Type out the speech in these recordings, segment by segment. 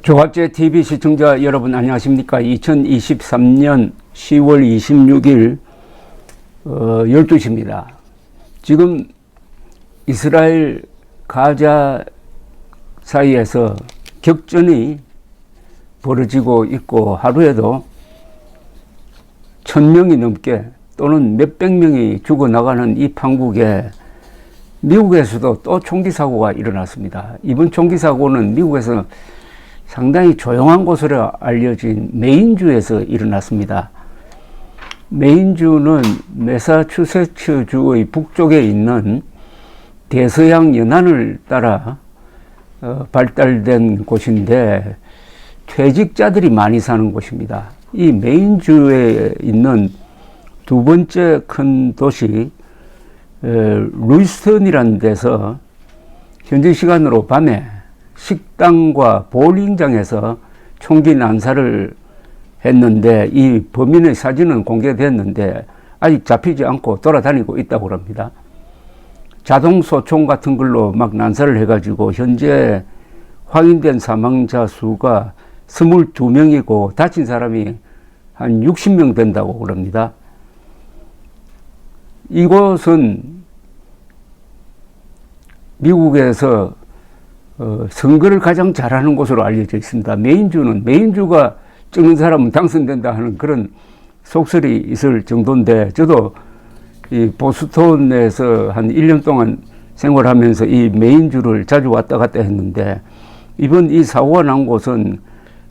조갑제 TV 시청자 여러분 안녕하십니까. 2023년 10월 26일 12시입니다. 지금 이스라엘 가자 사이에서 격전이 벌어지고 있고 하루에도 1000명이 넘게 또는 몇백 명이 죽어나가는 이 판국에 미국에서도 또 총기 사고가 일어났습니다. 이번 총기 사고는 미국에서 상당히 조용한 곳으로 알려진 메인주에서 일어났습니다. 메인주는 매사추세츠주의 북쪽에 있는 대서양 연안을 따라 발달된 곳인데 퇴직자들이 많이 사는 곳입니다. 이 메인주에 있는 두 번째 큰 도시 루이스턴이라는 데서 현지 시간으로 밤에 식당과 보울링장에서 총기 난사를 했는데 이 범인의 사진은 공개됐는데 아직 잡히지 않고 돌아다니고 있다고 합니다. 자동 소총 같은 걸로 막 난사를 해가지고 현재 확인된 사망자 수가 22명이고 다친 사람이 한 60명 된다고 그럽니다. 이곳은 미국에서 선거를 가장 잘하는 곳으로 알려져 있습니다. 메인주가 찍는 사람은 당선된다 하는 그런 속설이 있을 정도인데, 저도 이 보스턴에서 한 1년 동안 생활하면서 이 메인주를 자주 왔다 갔다 했는데, 이번 이 사고가 난 곳은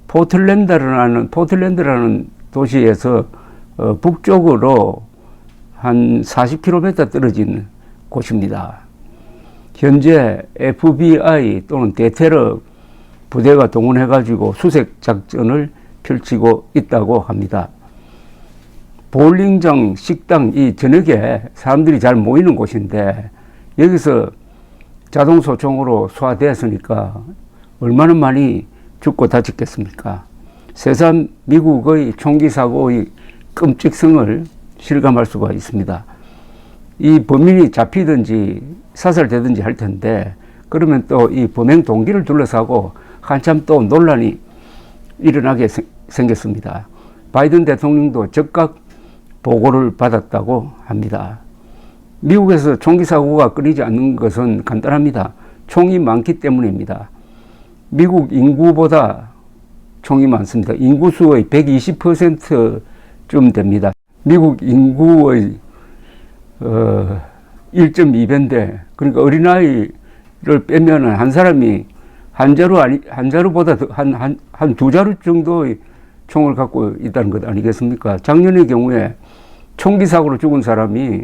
포틀랜드라는 도시에서 북쪽으로 한 40km 떨어진 곳입니다. 현재 FBI 또는 대테러 부대가 동원해가지고 수색 작전을 펼치고 있다고 합니다. 보울링장, 식당, 이 저녁에 사람들이 잘 모이는 곳인데 여기서 자동소총으로 소화되었으니까 얼마나 많이 죽고 다쳤겠습니까? 새삼 미국의 총기 사고의 끔찍성을 실감할 수가 있습니다. 이 범인이 잡히든지 사살되든지 할 텐데, 그러면 또 이 범행 동기를 둘러싸고 한참 또 논란이 일어나게 생겼습니다. 바이든 대통령도 즉각 보고를 받았다고 합니다. 미국에서 총기 사고가 끊이지 않는 것은 간단합니다. 총이 많기 때문입니다. 미국 인구보다 총이 많습니다. 인구수의 120%쯤 됩니다. 미국 인구의 1.2배인데, 그러니까 어린아이를 빼면은 한 사람이 한 자루보다 한 두 자루 정도의 총을 갖고 있다는 것 아니겠습니까? 작년의 경우에 총기 사고로 죽은 사람이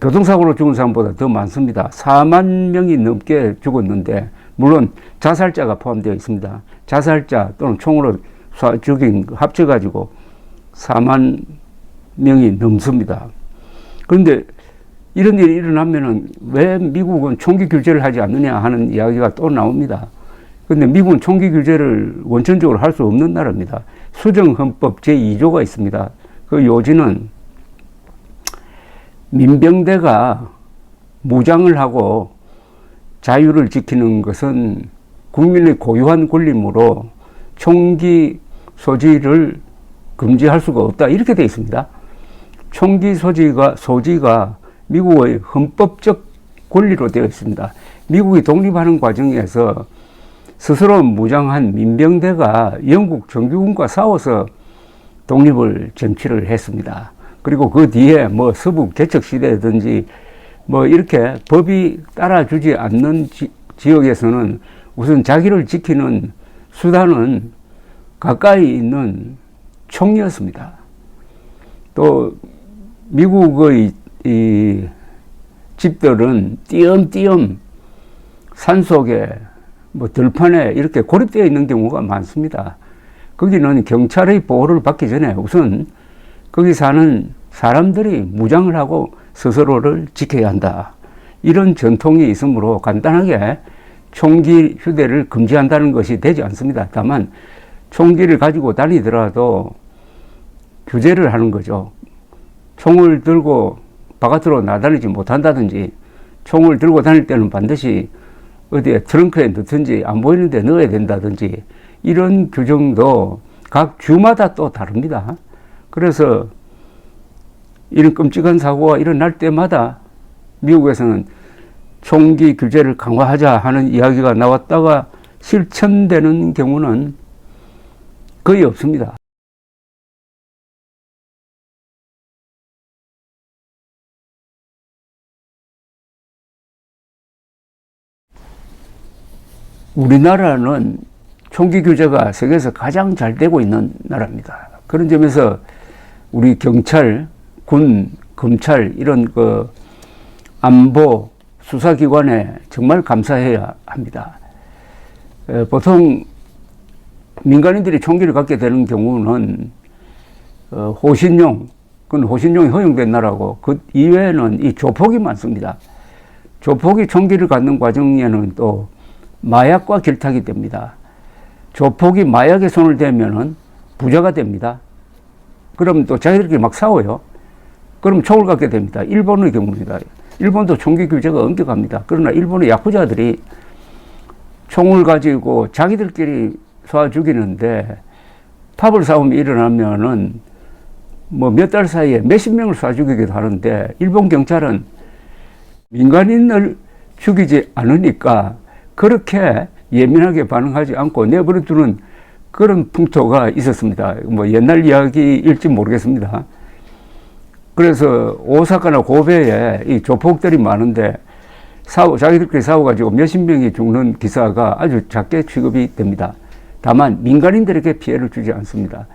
교통사고로 죽은 사람보다 더 많습니다. 4만 명이 넘게 죽었는데, 물론 자살자가 포함되어 있습니다. 자살자 또는 총으로 죽인 합쳐가지고 4만 명이 넘습니다. 그런데 이런 일이 일어나면은 왜 미국은 총기 규제를 하지 않느냐 하는 이야기가 또 나옵니다. 그런데 미국은 총기 규제를 원천적으로 할 수 없는 나라입니다. 수정헌법 제2조가 있습니다. 그 요지는 민병대가 무장을 하고 자유를 지키는 것은 국민의 고유한 권리이므로 총기 소지를 금지할 수가 없다, 이렇게 되어 있습니다. 총기 소지가 미국의 헌법적 권리로 되어 있습니다. 미국이 독립하는 과정에서 스스로 무장한 민병대가 영국 정규군과 싸워서 독립을 쟁취를 했습니다. 그리고 그 뒤에 뭐 서부 개척 시대든지 뭐 이렇게 법이 따라주지 않는 지역에서는 우선 자기를 지키는 수단은 가까이 있는 총이었습니다. 또 미국의 이 집들은 띄엄띄엄 산속에 뭐 들판에 이렇게 고립되어 있는 경우가 많습니다. 거기는 경찰의 보호를 받기 전에 우선 거기 사는 사람들이 무장을 하고 스스로를 지켜야 한다, 이런 전통이 있으므로 간단하게 총기 휴대를 금지한다는 것이 되지 않습니다. 다만 총기를 가지고 다니더라도 규제를 하는 거죠. 총을 들고 바깥으로 나다니지 못한다든지, 총을 들고 다닐 때는 반드시 어디에 트렁크에 넣든지 안 보이는 데 넣어야 된다든지 이런 규정도 각 주마다 또 다릅니다. 그래서 이런 끔찍한 사고가 일어날 때마다 미국에서는 총기 규제를 강화하자 하는 이야기가 나왔다가 실천되는 경우는 거의 없습니다. 우리나라는 총기 규제가 세계에서 가장 잘 되고 있는 나라입니다. 그런 점에서 우리 경찰, 군, 검찰 이런 그 안보 수사기관에 정말 감사해야 합니다. 보통 민간인들이 총기를 갖게 되는 경우는 호신용, 그건 호신용이 허용된 나라고 그 이외에는 이 조폭이 많습니다. 조폭이 총기를 갖는 과정에는 또 마약과 결탁이 됩니다. 조폭이 마약에 손을 대면은 부자가 됩니다. 그럼 또 자기들끼리 막 싸워요. 그럼 총을 갖게 됩니다. 일본의 경우입니다. 일본도 총기 규제가 엄격합니다. 그러나 일본의 야쿠자들이 총을 가지고 자기들끼리 쏴 죽이는데 파벌 싸움이 일어나면은 뭐 몇 달 사이에 몇십 명을 쏴 죽이기도 하는데 일본 경찰은 민간인을 죽이지 않으니까 그렇게 예민하게 반응하지 않고 내버려두는 그런 풍토가 있었습니다. 뭐 옛날 이야기일지 모르겠습니다. 그래서 오사카나 고베에 이 조폭들이 많은데 자기들끼리 싸워가지고 몇십 명이 죽는 기사가 아주 작게 취급이 됩니다. 다만 민간인들에게 피해를 주지 않습니다.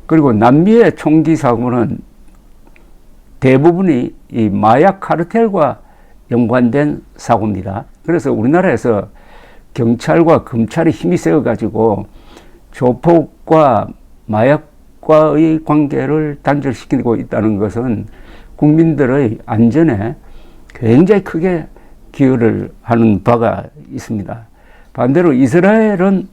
그리고 남미의 총기 사고는 대부분이 이 마약 카르텔과 연관된 사고입니다. 그래서 우리나라에서 경찰과 검찰이 힘이 세어가지고 조폭과 마약과의 관계를 단절시키고 있다는 것은 국민들의 안전에 굉장히 크게 기여를 하는 바가 있습니다. 반대로 이스라엘은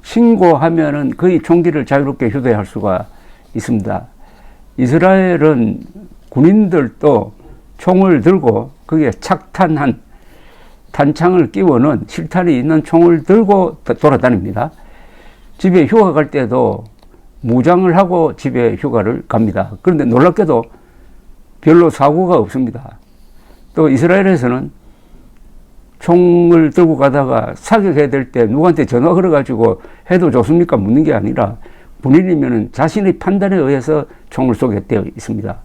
신고하면은 거의 총기를 자유롭게 휴대할 수가 있습니다. 이스라엘은 군인들도 총을 들고 거기에 착탄한 탄창을 끼워는 실탄이 있는 총을 들고 돌아다닙니다. 집에 휴가 갈 때도 무장을 하고 집에 휴가를 갑니다. 그런데 놀랍게도 별로 사고가 없습니다. 또 이스라엘에서는 총을 들고 가다가 사격해야 될 때 누구한테 전화 걸어가지고 해도 좋습니까? 묻는 게 아니라 본인이면 자신의 판단에 의해서 총을 쏘게 되어 있습니다.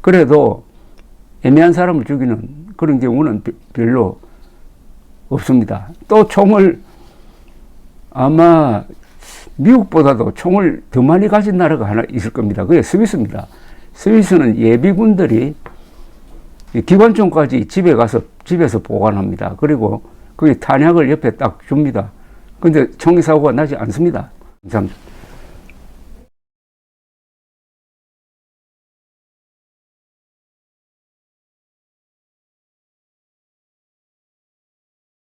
그래도 애매한 사람을 죽이는 그런 경우는 별로 없습니다. 또 총을 아마 미국보다도 총을 더 많이 가진 나라가 하나 있을 겁니다. 그게 스위스입니다. 스위스는 예비군들이 기관총까지 집에서 보관합니다. 그리고 거기 탄약을 옆에 딱 줍니다. 근데 총기 사고가 나지 않습니다. 감사합니다.